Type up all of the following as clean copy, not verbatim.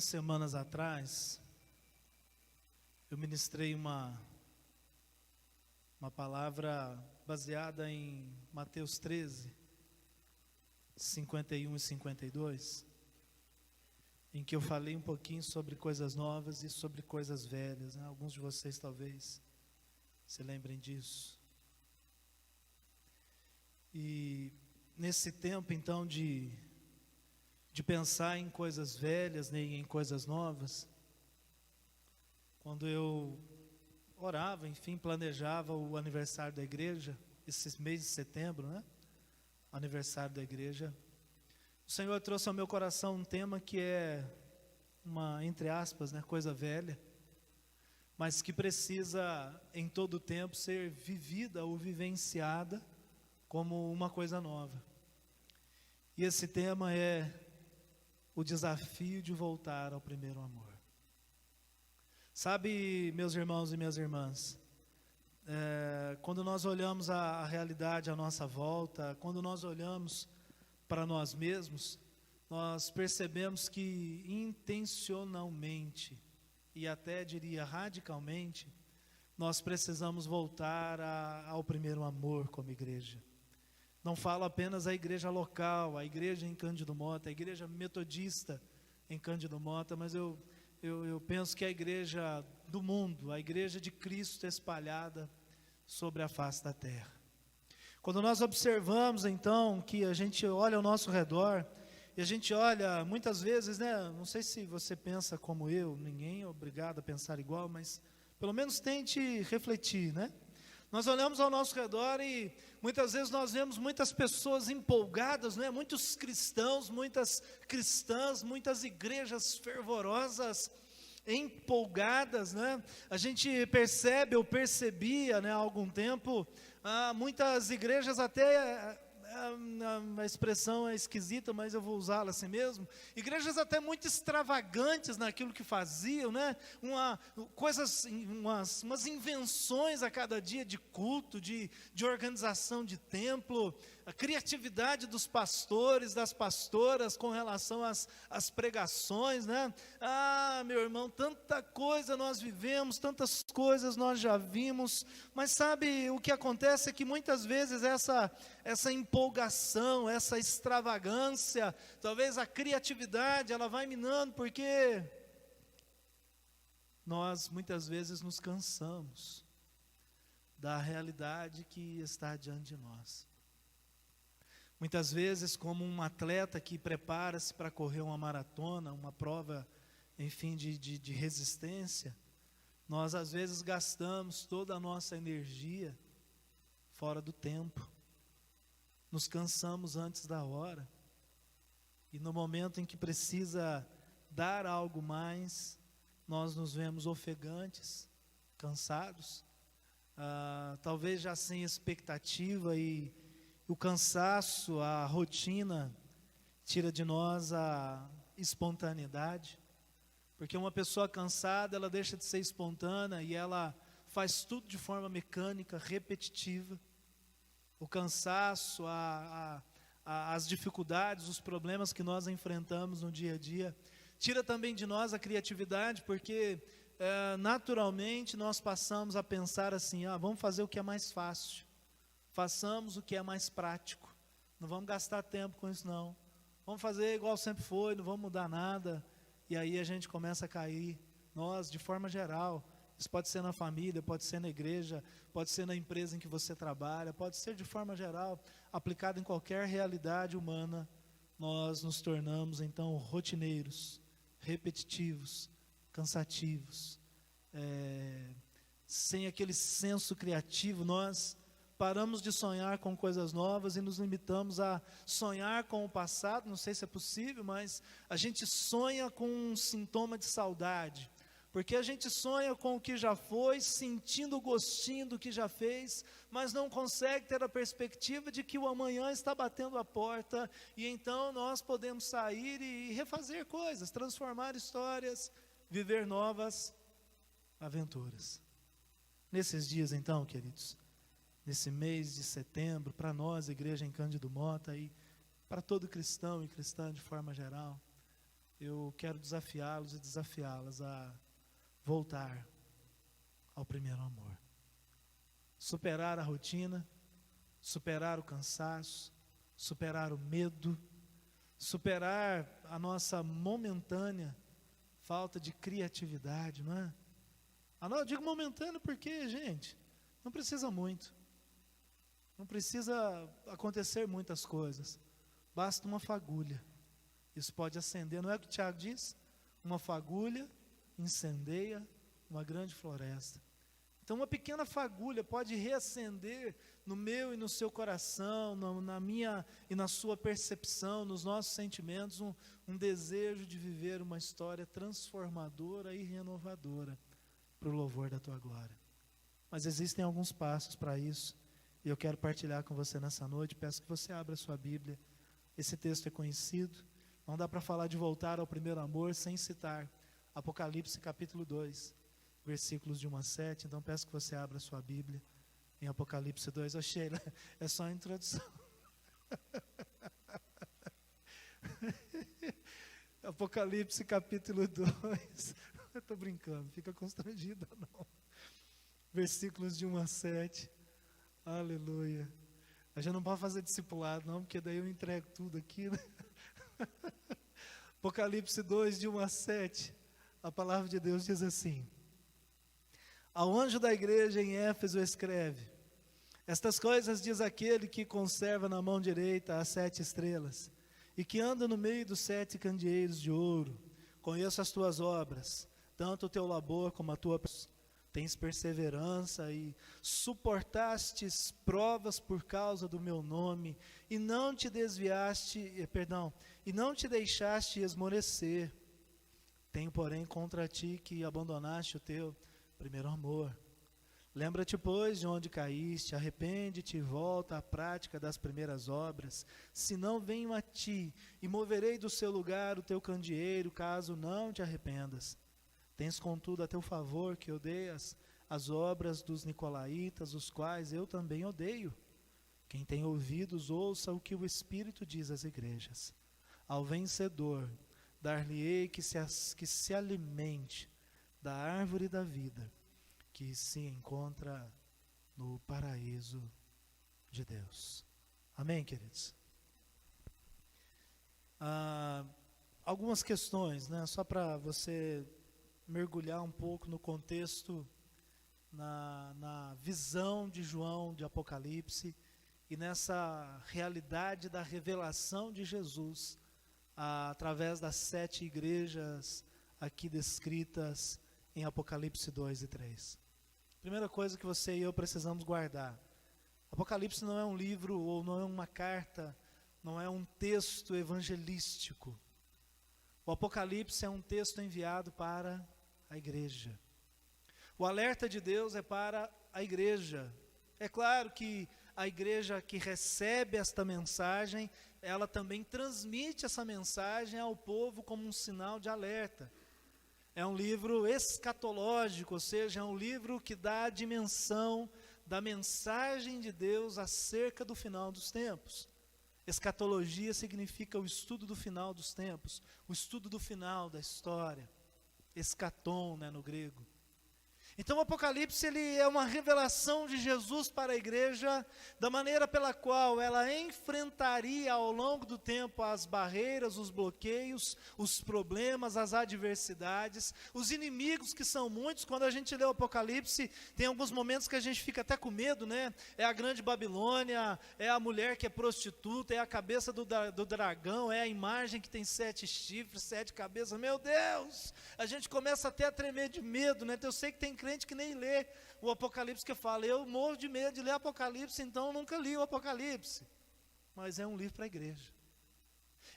algumas semanas atrás, eu ministrei uma palavra baseada em Mateus 13, 51 e 52, em que eu falei um pouquinho sobre coisas novas e sobre coisas velhas, né? Alguns de vocês talvez se lembrem disso. E nesse tempo então de pensar em coisas velhas, né, e em coisas novas, quando eu orava, enfim, planejava o aniversário da igreja, esse mês de setembro, né, aniversário da igreja, o Senhor trouxe ao meu coração um tema que é uma, entre aspas, né, coisa velha, mas que precisa em todo o tempo ser vivida ou vivenciada como uma coisa nova. E esse tema é o desafio de voltar ao primeiro amor. Sabe, meus irmãos e minhas irmãs, quando nós olhamos a realidade à nossa volta, quando nós olhamos para nós mesmos, nós percebemos que intencionalmente, e até diria radicalmente, nós precisamos voltar ao primeiro amor como igreja. Não falo apenas a igreja local, a igreja em Cândido Mota, a igreja metodista em Cândido Mota, mas eu penso que a igreja do mundo, a igreja de Cristo espalhada sobre a face da terra. Quando nós observamos então que a gente olha ao nosso redor, e a gente olha muitas vezes, né, não sei se você pensa como eu, ninguém é obrigado a pensar igual, mas pelo menos tente refletir, né? Nós olhamos ao nosso redor e muitas vezes nós vemos muitas pessoas empolgadas, né? Muitos cristãos, muitas cristãs, muitas igrejas fervorosas, empolgadas, né? A gente percebe, ou percebia, né, há algum tempo, muitas igrejas até... A expressão é esquisita, mas eu vou usá-la assim mesmo. Igrejas até muito extravagantes naquilo que faziam, né? Umas invenções a cada dia de culto, de organização de templo, a criatividade dos pastores, das pastoras com relação às pregações, né? Meu irmão, tanta coisa nós vivemos, tantas coisas nós já vimos, mas sabe o que acontece é que muitas vezes essa empolgação, essa extravagância, talvez a criatividade, ela vai minando, porque nós muitas vezes nos cansamos da realidade que está diante de nós. Muitas vezes, como um atleta que prepara-se para correr uma maratona, uma prova, enfim, de resistência, nós às vezes gastamos toda a nossa energia fora do tempo. Nos cansamos antes da hora, e no momento em que precisa dar algo mais, nós nos vemos ofegantes, cansados, talvez já sem expectativa, e o cansaço, a rotina, tira de nós a espontaneidade, porque uma pessoa cansada, ela deixa de ser espontânea, e ela faz tudo de forma mecânica, repetitiva. O cansaço, as dificuldades, os problemas que nós enfrentamos no dia a dia, tira também de nós a criatividade, porque naturalmente nós passamos a pensar assim, vamos fazer o que é mais fácil, façamos o que é mais prático, não vamos gastar tempo com isso não, vamos fazer igual sempre foi, não vamos mudar nada, e aí a gente começa a cair, nós de forma geral. Isso pode ser na família, pode ser na igreja, pode ser na empresa em que você trabalha, pode ser de forma geral, aplicado em qualquer realidade humana. Nós nos tornamos então rotineiros, repetitivos, cansativos, sem aquele senso criativo. Nós paramos de sonhar com coisas novas e nos limitamos a sonhar com o passado. Não sei se é possível, mas a gente sonha com um sintoma de saudade. Porque a gente sonha com o que já foi, sentindo o gostinho do que já fez, mas não consegue ter a perspectiva de que o amanhã está batendo a porta, e então nós podemos sair e refazer coisas, transformar histórias, viver novas aventuras. Nesses dias então, queridos, nesse mês de setembro, para nós, igreja em Cândido Mota, e para todo cristão e cristã de forma geral, eu quero desafiá-los e desafiá-las a voltar ao primeiro amor. Superar a rotina, superar o cansaço, superar o medo, superar a nossa momentânea falta de criatividade, não é? Eu digo momentâneo porque, gente, não precisa muito. Não precisa acontecer muitas coisas. Basta uma fagulha. Isso pode acender, não é o que o Tiago diz? Uma fagulha incendeia uma grande floresta. Então uma pequena fagulha pode reacender no meu e no seu coração, na minha e na sua percepção, nos nossos sentimentos, um desejo de viver uma história transformadora e renovadora para o louvor da tua glória. Mas existem alguns passos para isso, e eu quero partilhar com você nessa noite. Peço que você abra a sua Bíblia. Esse texto é conhecido, não dá para falar de voltar ao primeiro amor sem citar Apocalipse capítulo 2, versículos de 1 a 7, então peço que você abra a sua Bíblia em Apocalipse 2. Ô Sheila, é só a introdução. Apocalipse capítulo 2, eu estou brincando, fica constrangida não. Versículos de 1 a 7, aleluia. A gente não pode fazer discipulado não, porque daí eu entrego tudo aqui, né? Apocalipse 2, de 1 a 7, a palavra de Deus diz assim: ao anjo da igreja em Éfeso escreve: estas coisas diz aquele que conserva na mão direita as 7 estrelas, e que anda no meio dos 7 candeeiros de ouro. Conheço as tuas obras, tanto o teu labor como a tua... Tens perseverança e suportastes provas por causa do meu nome, e não te deixaste esmorecer. Tenho, porém, contra ti que abandonaste o teu primeiro amor. Lembra-te, pois, de onde caíste, arrepende-te e volta à prática das primeiras obras. Se não, venho a ti e moverei do seu lugar o teu candeeiro, caso não te arrependas. Tens, contudo, a teu favor que odeias as obras dos nicolaítas, os quais eu também odeio. Quem tem ouvidos, ouça o que o Espírito diz às igrejas. Ao vencedor, dar-lhe-ei que se alimente da árvore da vida, que se encontra no paraíso de Deus. Amém, queridos? Algumas questões, né, só para você mergulhar um pouco no contexto, na visão de João de Apocalipse e nessa realidade da revelação de Jesus através das 7 igrejas aqui descritas em Apocalipse 2 e 3. Primeira coisa que você e eu precisamos guardar: Apocalipse não é um livro ou não é uma carta, não é um texto evangelístico. O Apocalipse é um texto enviado para a igreja. O alerta de Deus é para a igreja. É claro que a igreja que recebe esta mensagem, ela também transmite essa mensagem ao povo como um sinal de alerta. É um livro escatológico, ou seja, é um livro que dá a dimensão da mensagem de Deus acerca do final dos tempos. Escatologia significa o estudo do final dos tempos, o estudo do final da história. Escatom, né, no grego. Então o Apocalipse ele é uma revelação de Jesus para a igreja, da maneira pela qual ela enfrentaria ao longo do tempo as barreiras, os bloqueios, os problemas, as adversidades, os inimigos que são muitos. Quando a gente lê o Apocalipse, tem alguns momentos que a gente fica até com medo, né? É a grande Babilônia, é a mulher que é prostituta, é a cabeça do dragão, é a imagem que tem 7 chifres, 7 cabeças. Meu Deus! A gente começa até a tremer de medo, né? Eu sei que tem crente que nem lê o Apocalipse, que fala: eu morro de medo de ler Apocalipse, então eu nunca li o Apocalipse. Mas é um livro para a igreja.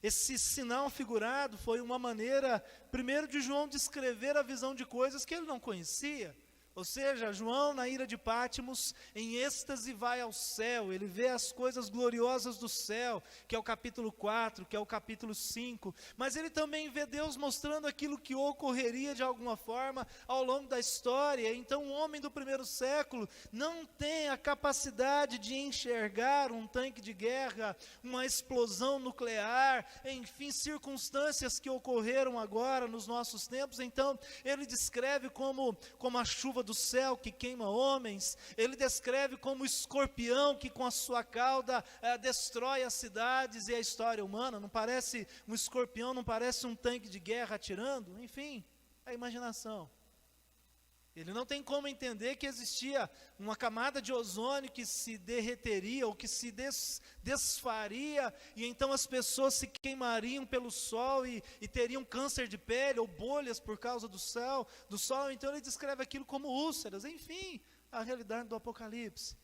Esse sinal figurado foi uma maneira, primeiro, de João descrever a visão de coisas que ele não conhecia. Ou seja, João, na ira de Pátimos, em êxtase vai ao céu, ele vê as coisas gloriosas do céu, que é o capítulo 4, que é o capítulo 5, mas ele também vê Deus mostrando aquilo que ocorreria de alguma forma ao longo da história. Então o homem do primeiro século não tem a capacidade de enxergar um tanque de guerra, uma explosão nuclear, enfim, circunstâncias que ocorreram agora nos nossos tempos. Então ele descreve como a chuva do céu que queima homens, ele descreve como o escorpião que com a sua cauda destrói as cidades e a história humana. Não parece um escorpião, não parece um tanque de guerra atirando? Enfim, é a imaginação. Ele não tem como entender que existia uma camada de ozônio que se derreteria ou que se desfaria, e então as pessoas se queimariam pelo sol e teriam câncer de pele ou bolhas por causa do sol. Então ele descreve aquilo como úlceras, enfim, a realidade do Apocalipse.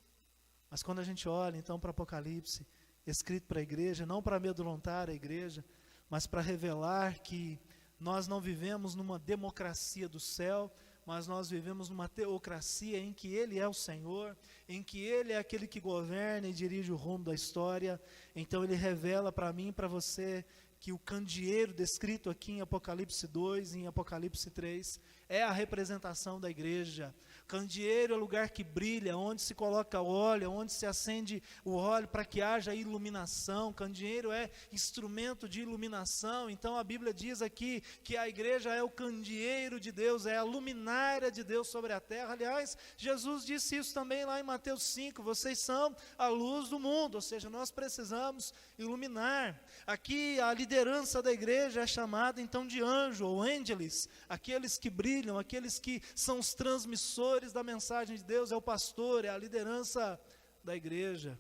Mas quando a gente olha então para o Apocalipse, escrito para a igreja, não para amedrontar a igreja, mas para revelar que nós não vivemos numa democracia do céu, mas nós vivemos numa teocracia em que Ele é o Senhor, em que Ele é aquele que governa e dirige o rumo da história. Então Ele revela para mim e para você que o candeeiro descrito aqui em Apocalipse 2 e em Apocalipse 3 é a representação da igreja. Candeeiro é o lugar que brilha, onde se coloca óleo, onde se acende o óleo para que haja iluminação. Candeeiro é instrumento de iluminação. Então a Bíblia diz aqui que a igreja é o candeeiro de Deus, é a luminária de Deus sobre a terra. Aliás, Jesus disse isso também lá em Mateus 5, vocês são a luz do mundo, ou seja, nós precisamos iluminar. Aqui a liderança da igreja é chamada então de anjo ou ângeles, aqueles que brilham, aqueles que são os transmissores da mensagem de Deus, é o pastor, é a liderança da igreja.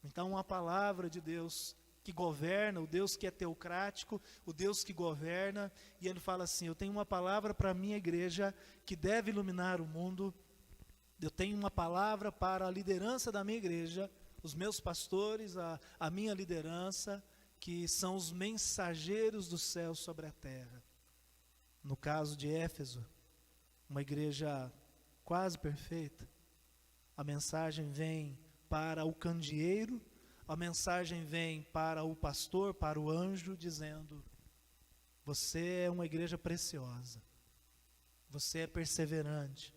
Então a palavra de Deus que governa, o Deus que é teocrático, o Deus que governa, e ele fala assim: eu tenho uma palavra para a minha igreja que deve iluminar o mundo, eu tenho uma palavra para a liderança da minha igreja, os meus pastores, a minha liderança, que são os mensageiros do céu sobre a terra. No caso de Éfeso, uma igreja quase perfeita, a mensagem vem para o candeeiro, a mensagem vem para o pastor, para o anjo, dizendo: você é uma igreja preciosa, você é perseverante,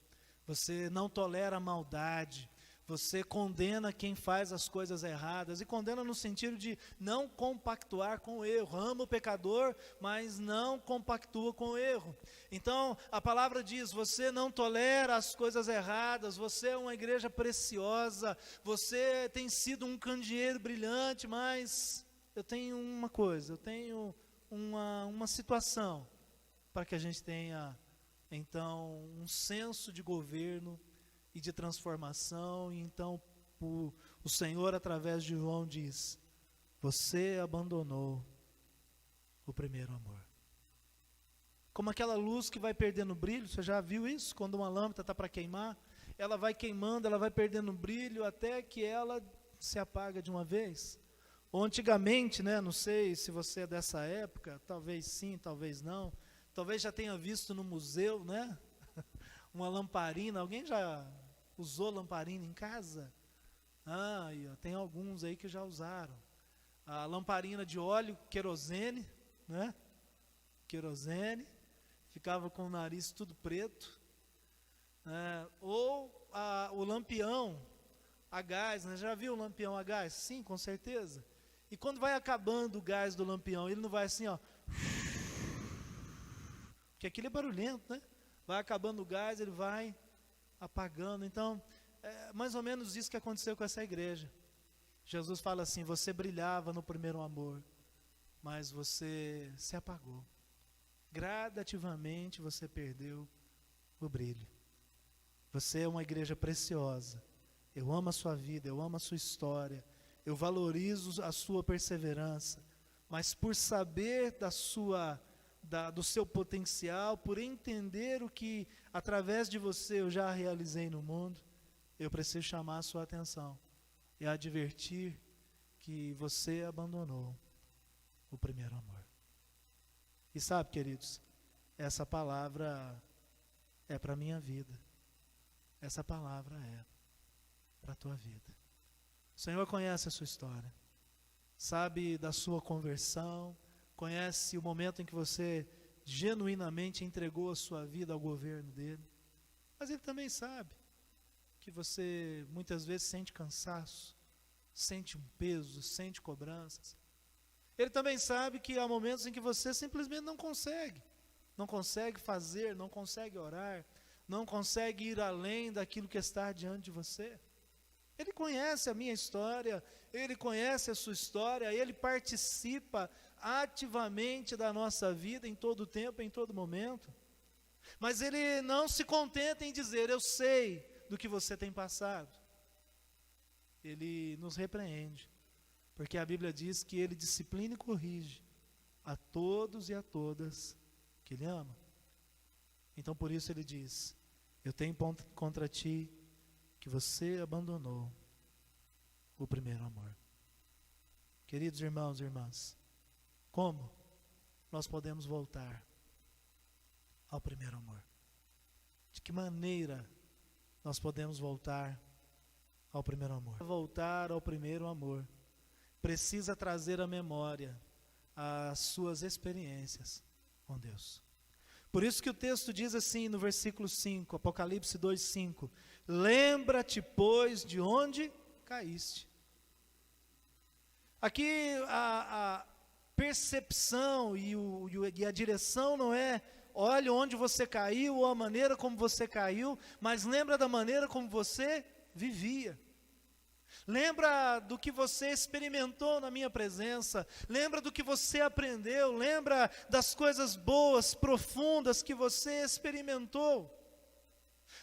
você não tolera a maldade, você condena quem faz as coisas erradas, e condena no sentido de não compactuar com o erro. Ama o pecador, mas não compactua com o erro. Então a palavra diz: você não tolera as coisas erradas, você é uma igreja preciosa, você tem sido um candeeiro brilhante, mas eu tenho uma coisa, eu tenho uma situação, para que a gente tenha então um senso de governo e de transformação. E então o Senhor, através de João, diz: você abandonou o primeiro amor. Como aquela luz que vai perdendo brilho, você já viu isso? Quando uma lâmpada está para queimar, ela vai queimando, ela vai perdendo brilho, até que ela se apaga de uma vez. Ou antigamente, né, não sei se você é dessa época, talvez sim, talvez não, talvez já tenha visto no museu, né, uma lamparina. Alguém já usou lamparina em casa? Tem alguns aí que já usaram. A lamparina de óleo, querosene, né? Querosene, ficava com o nariz tudo preto. Ou o lampião a gás, né? Já viu o lampião a gás? Sim, com certeza. E quando vai acabando o gás do lampião, ele não vai assim, ó, porque aquilo é barulhento, né? Vai acabando o gás, ele vai apagando. Então, é mais ou menos isso que aconteceu com essa igreja. Jesus fala assim: você brilhava no primeiro amor, mas você se apagou. Gradativamente você perdeu o brilho. Você é uma igreja preciosa. Eu amo a sua vida, eu amo a sua história, eu valorizo a sua perseverança, mas por saber do seu potencial, por entender o que através de você eu já realizei no mundo, eu preciso chamar a sua atenção e advertir que você abandonou o primeiro amor. E sabe, queridos, essa palavra é para a minha vida. essa palavra é para a tua vida. O Senhor conhece a sua história, sabe da sua conversão, conhece o momento em que você genuinamente entregou a sua vida ao governo dele. Mas Ele também sabe que você muitas vezes sente cansaço, sente um peso, sente cobranças. Ele também sabe que há momentos em que você simplesmente não consegue fazer, não consegue orar, não consegue ir além daquilo que está diante de você. Ele conhece a minha história, Ele conhece a sua história, Ele participa ativamente da nossa vida em todo tempo, em todo momento. Mas Ele não se contenta em dizer, eu sei do que você tem passado. Ele nos repreende, porque a Bíblia diz que Ele disciplina e corrige a todos e a todas que Ele ama. Então por isso Ele diz, eu tenho contra ti que você abandonou o primeiro amor. Queridos irmãos e irmãs, como nós podemos voltar ao primeiro amor? De que maneira nós podemos voltar ao primeiro amor? Voltar ao primeiro amor precisa trazer à memória as suas experiências com Deus. Por isso que o texto diz assim no versículo 5, Apocalipse 2:5, lembra-te, pois, de onde caíste. Aqui a percepção e a direção não é, olha onde você caiu ou a maneira como você caiu, mas lembra da maneira como você vivia. Lembra do que você experimentou na minha presença, lembra do que você aprendeu, lembra das coisas boas, profundas que você experimentou.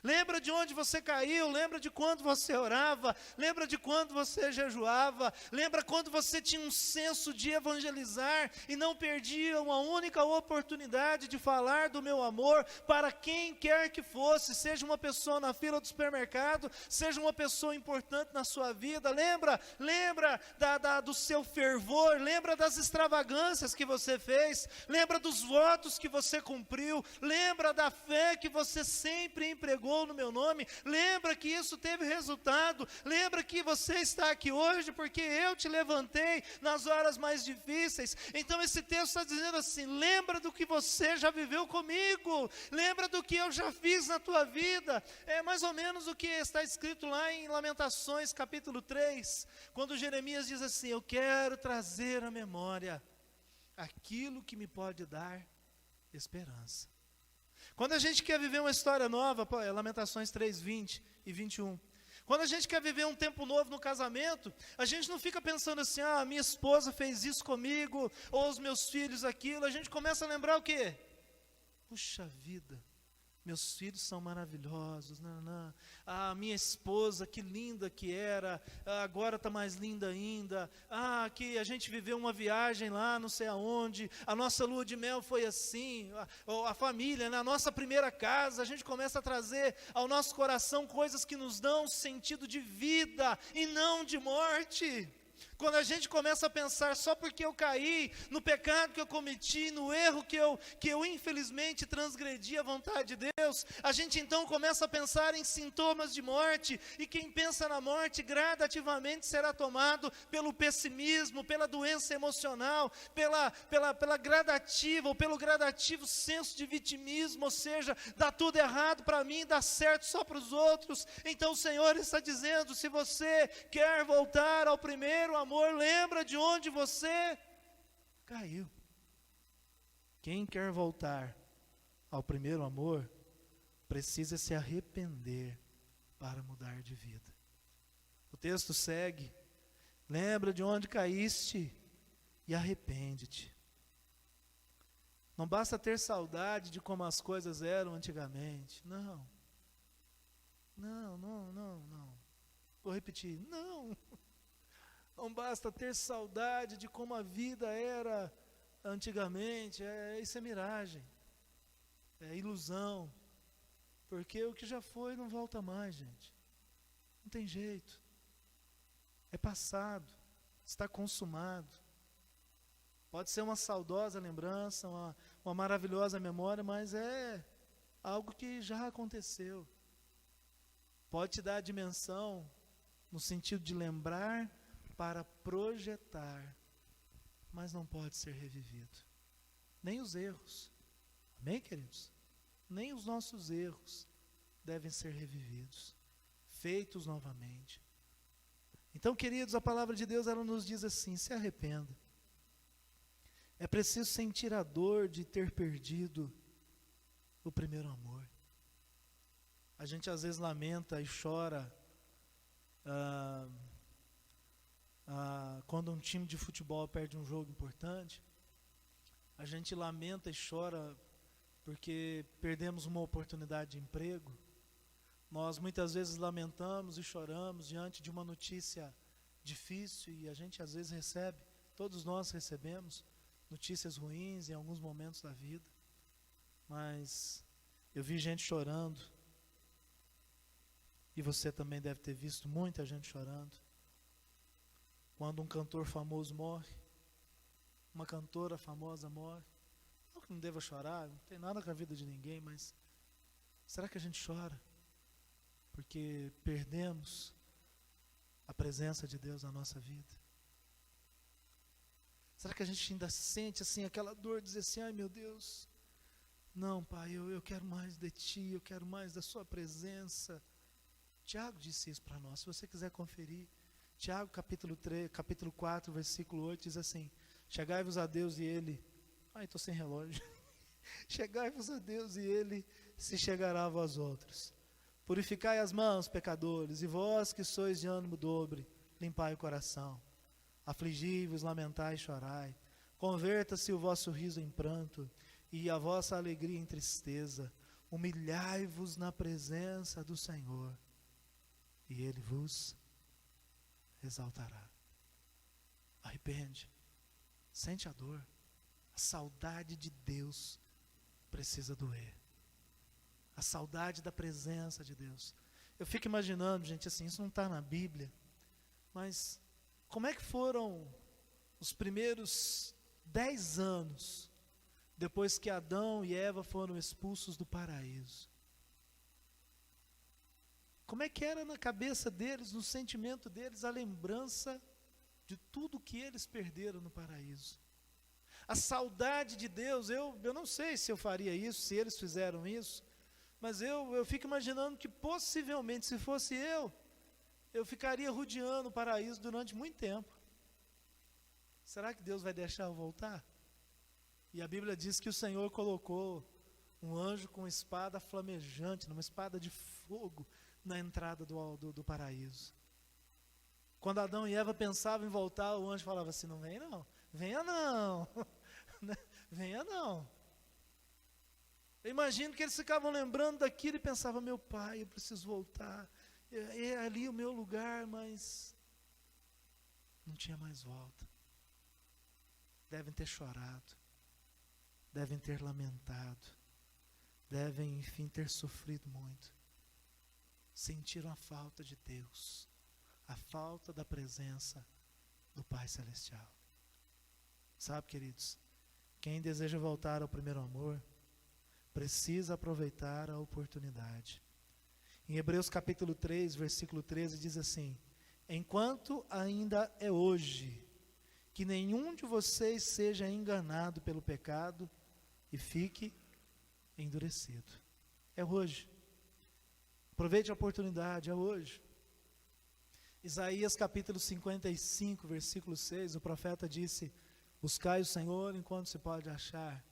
Lembra de onde você caiu, lembra de quando você orava, lembra de quando você jejuava, lembra quando você tinha um senso de evangelizar e não perdia uma única oportunidade de falar do meu amor para quem quer que fosse, seja uma pessoa na fila do supermercado, seja uma pessoa importante na sua vida. Lembra do seu fervor, lembra das extravagâncias que você fez, lembra dos votos que você cumpriu, lembra da fé que você sempre empregou no meu nome, lembra que isso teve resultado, lembra que você está aqui hoje porque eu te levantei nas horas mais difíceis. Então esse texto está dizendo assim, lembra do que você já viveu comigo, lembra do que eu já fiz na tua vida. É mais ou menos o que está escrito lá em Lamentações capítulo 3, quando Jeremias diz assim, eu quero trazer à memória aquilo que me pode dar esperança. Quando a gente quer viver uma história nova, Lamentações 3, 20 e 21. Quando a gente quer viver um tempo novo no casamento, a gente não fica pensando assim, minha esposa fez isso comigo, ou os meus filhos aquilo. A gente começa a lembrar o quê? Puxa vida, meus filhos são maravilhosos, minha esposa, que linda que era, agora está mais linda ainda, que a gente viveu uma viagem lá, não sei aonde, a nossa lua de mel foi assim, a família, a nossa primeira casa. A gente começa a trazer ao nosso coração coisas que nos dão sentido de vida e não de morte. Quando a gente começa a pensar, só porque eu caí no pecado que eu cometi, no erro que eu infelizmente transgredi a vontade de Deus, a gente então começa a pensar em sintomas de morte, e quem pensa na morte gradativamente será tomado pelo pessimismo, pela doença emocional, pela gradativa, ou pelo gradativo senso de vitimismo, ou seja, dá tudo errado para mim, dá certo só para os outros. Então o Senhor está dizendo, se você quer voltar ao primeiro amor, lembra de onde você caiu. Quem quer voltar ao primeiro amor, precisa se arrepender para mudar de vida. O texto segue, lembra de onde caíste e arrepende-te. Não basta ter saudade de como as coisas eram antigamente, não. Vou repetir, não basta ter saudade de como a vida era antigamente, isso é miragem, é ilusão, porque o que já foi não volta mais, gente, não tem jeito, é passado, está consumado. Pode ser uma saudosa lembrança, uma maravilhosa memória, mas é algo que já aconteceu. pode te dar a dimensão no sentido de lembrar para projetar, mas não pode ser revivido. Nem os erros. Amém, queridos? Nem os nossos erros devem ser revividos, feitos novamente. Então, queridos, a palavra de Deus, ela nos diz assim: se arrependa. É preciso sentir a dor de ter perdido o primeiro amor. A gente às vezes lamenta e chora quando um time de futebol perde um jogo importante. A gente lamenta e chora porque perdemos uma oportunidade de emprego. Nós muitas vezes lamentamos e choramos diante de uma notícia difícil, e a gente às vezes recebe, todos nós recebemos notícias ruins em alguns momentos da vida. Mas eu vi gente chorando, e você também deve ter visto muita gente chorando, quando um cantor famoso morre, uma cantora famosa morre. Não que não deva chorar, não tem nada com a vida de ninguém, mas será que a gente chora porque perdemos a presença de Deus na nossa vida? Será que a gente ainda sente assim aquela dor, dizer assim: ai meu Deus, não, Pai, eu quero mais de Ti, eu quero mais da Sua presença. Tiago disse isso para nós, se você quiser conferir. Tiago capítulo 4, versículo 8 diz assim: chegai-vos a Deus e Ele... Ai, estou sem relógio. Chegai-vos a Deus e Ele se chegará a vós outros. Purificai as mãos, pecadores, e vós que sois de ânimo dobre, limpai o coração. Afligi-vos, lamentai e chorai. Converta-se o vosso riso em pranto, e a vossa alegria em tristeza. Humilhai-vos na presença do Senhor, e Ele vos exaltará. Arrepende, sente a dor. A saudade de Deus precisa doer. A saudade da presença de Deus. Eu fico imaginando, gente, assim, isso não está na Bíblia, mas como é que foram os primeiros 10 anos depois que Adão e Eva foram expulsos do paraíso? Como é que era na cabeça deles, no sentimento deles, a lembrança de tudo que eles perderam no paraíso? A saudade de Deus, eu não sei se eu faria isso, se eles fizeram isso, mas eu fico imaginando que possivelmente, se fosse eu ficaria rodeando o paraíso durante muito tempo. Será que Deus vai deixar eu voltar? E a Bíblia diz que o Senhor colocou um anjo com espada flamejante, uma espada de fogo, na entrada do paraíso. Quando Adão e Eva pensavam em voltar, o anjo falava assim: não vem não, venha não, venha não. Eu imagino que eles ficavam lembrando daquilo e pensavam: meu pai, eu preciso voltar, é ali o meu lugar, mas não tinha mais volta. Devem ter chorado, devem ter lamentado, devem enfim ter sofrido muito. Sentiram a falta de Deus, a falta da presença do Pai Celestial. Sabe, queridos, quem deseja voltar ao primeiro amor, precisa aproveitar a oportunidade. Em Hebreus capítulo 3, versículo 13, diz assim: enquanto ainda é hoje, que nenhum de vocês seja enganado pelo pecado e fique endurecido. É hoje. Aproveite a oportunidade, é hoje. Isaías capítulo 55, versículo 6, o profeta disse: buscai o Senhor enquanto se pode achar,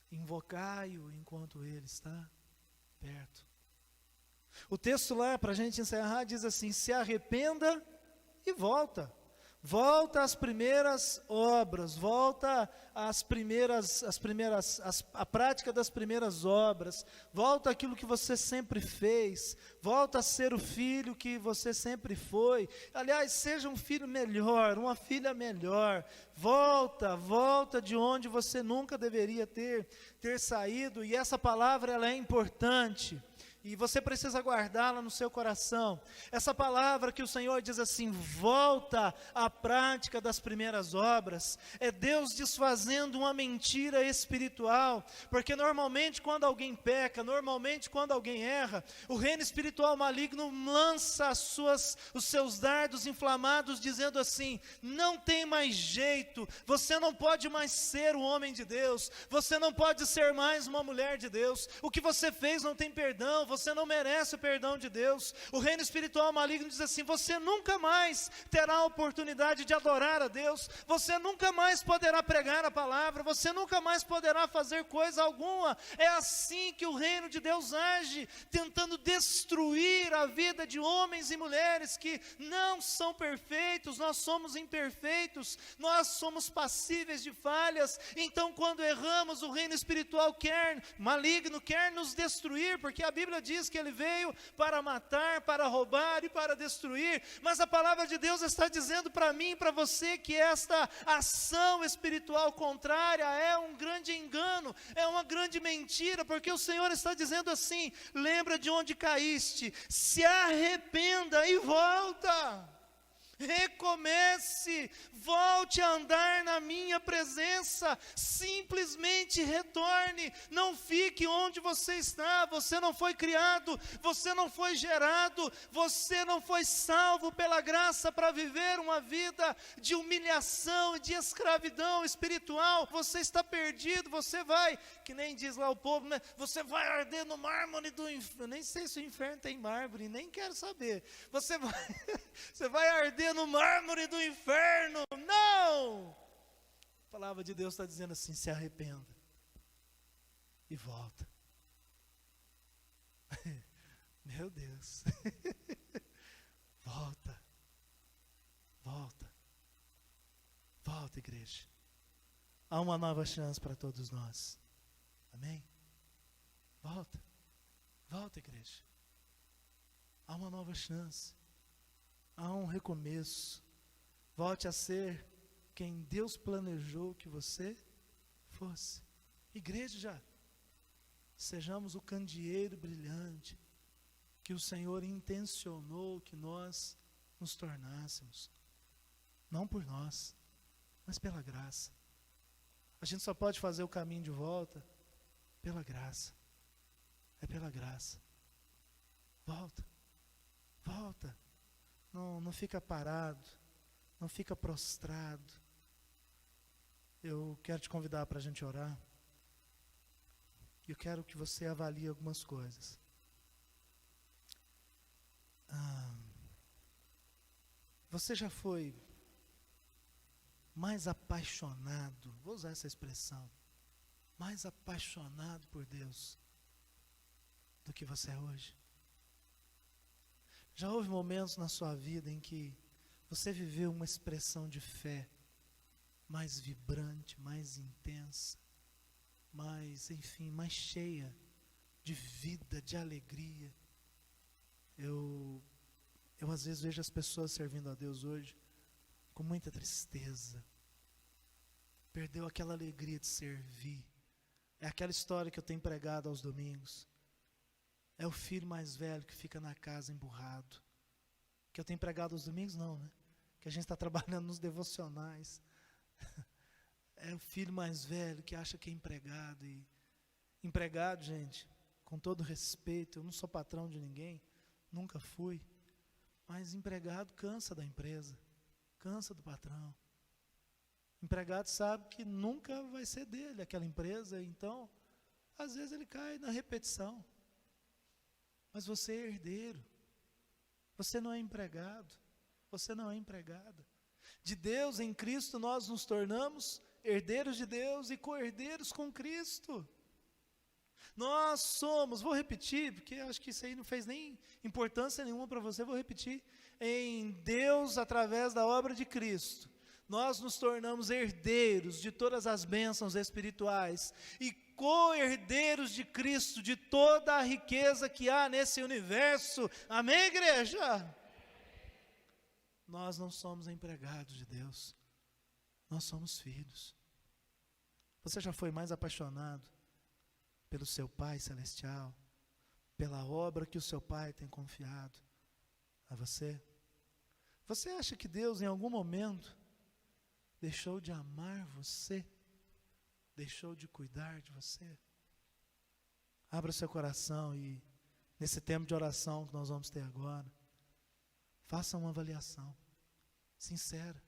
invocai-o enquanto Ele está perto. O texto lá, para a gente encerrar, diz assim: se arrependa e volta. Volta às primeiras obras, volta à prática das primeiras obras, volta àquilo que você sempre fez, volta a ser o filho que você sempre foi. Aliás, seja um filho melhor, uma filha melhor. Volta de onde você nunca deveria ter saído. E essa palavra, ela é importante. e você precisa guardá-la no seu coração. Essa palavra que o Senhor diz assim: volta à prática das primeiras obras, é Deus desfazendo uma mentira espiritual, porque normalmente quando alguém peca, normalmente quando alguém erra, o reino espiritual maligno lança os seus dardos inflamados, dizendo assim: não tem mais jeito, você não pode mais ser o homem de Deus, você não pode ser mais uma mulher de Deus, o que você fez não tem perdão, você não merece o perdão de Deus. O reino espiritual maligno diz assim: você nunca mais terá a oportunidade de adorar a Deus, você nunca mais poderá pregar a palavra, você nunca mais poderá fazer coisa alguma. É assim que o reino de Deus age, tentando destruir a vida de homens e mulheres que não são perfeitos. Nós somos imperfeitos, nós somos passíveis de falhas. Então, quando erramos, o reino espiritual maligno quer nos destruir, porque a Bíblia diz que ele veio para matar, para roubar e para destruir. Mas a palavra de Deus está dizendo para mim e para você que esta ação espiritual contrária é um grande engano, é uma grande mentira, porque o Senhor está dizendo assim: lembra de onde caíste, se arrependa e volta. Recomece, volte a andar na minha presença, simplesmente retorne, não fique onde você está. Você não foi criado, você não foi gerado, você não foi salvo pela graça para viver uma vida de humilhação e de escravidão espiritual. Você está perdido, você vai, que nem diz lá o povo, né? Você vai arder no mármore do inferno. Nem sei se o inferno tem mármore, nem quero saber. Você vai arder no mármore do inferno. Não! A palavra de Deus está dizendo assim: se arrependa e volta. Meu Deus. Volta, igreja. Há uma nova chance para todos nós. Amém? Volta, igreja. Há uma nova chance. Há um recomeço. Volte a ser quem Deus planejou que você fosse. Igreja, sejamos o candeeiro brilhante que o Senhor intencionou que nós nos tornássemos. Não por nós, mas pela graça. A gente só pode fazer o caminho de volta pela graça. É pela graça. Volta. Não fica parado, não fica prostrado. Eu quero te convidar para a gente orar. Eu quero que você avalie algumas coisas. Você já foi mais apaixonado, vou usar essa expressão, mais apaixonado por Deus do que você é hoje? Já houve momentos na sua vida em que você viveu uma expressão de fé mais vibrante, mais intensa, mais cheia de vida, de alegria? Eu às vezes vejo as pessoas servindo a Deus hoje com muita tristeza. Perdeu aquela alegria de servir. É aquela história que eu tenho pregado aos domingos. É o filho mais velho que fica na casa emburrado. Que eu tenho pregado aos domingos, não, né? Que a gente está trabalhando nos devocionais. É o filho mais velho que acha que é empregado. E empregado, gente, com todo respeito, eu não sou patrão de ninguém, nunca fui. Mas empregado cansa da empresa, cansa do patrão. Empregado sabe que nunca vai ser dele aquela empresa, então, às vezes ele cai na repetição. Mas você é herdeiro, você não é empregado, você não é empregada. De Deus, em Cristo, nós nos tornamos herdeiros de Deus e co-herdeiros com Cristo. Nós somos, vou repetir, porque acho que isso aí não fez nem importância nenhuma para você, vou repetir. Em Deus, através da obra de Cristo, nós nos tornamos herdeiros de todas as bênçãos espirituais e co-herdeiros de Cristo, de toda a riqueza que há nesse universo. Amém, igreja? Nós não somos empregados de Deus, nós somos filhos. Você já foi mais apaixonado pelo seu Pai Celestial pela obra que o seu Pai tem confiado a você? Você acha que Deus em algum momento deixou de amar você? Deixou de cuidar de você? Abra o seu coração e, nesse tempo de oração que nós vamos ter agora, faça uma avaliação sincera.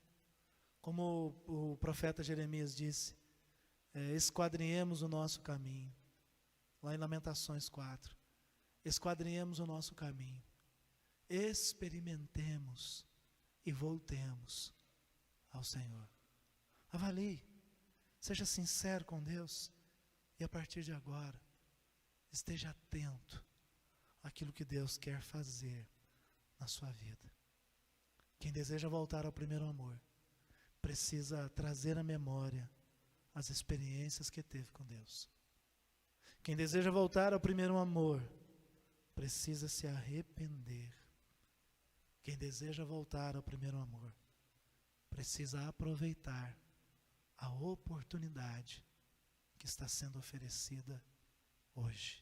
Como o profeta Jeremias disse, esquadrinhemos o nosso caminho. Lá em Lamentações 4. Esquadrinhemos o nosso caminho. Experimentemos e voltemos ao Senhor. Avalie. Seja sincero com Deus. E a partir de agora, esteja atento àquilo que Deus quer fazer na sua vida. Quem deseja voltar ao primeiro amor, precisa trazer à memória as experiências que teve com Deus. Quem deseja voltar ao primeiro amor, precisa se arrepender. Quem deseja voltar ao primeiro amor, precisa aproveitar a oportunidade que está sendo oferecida hoje.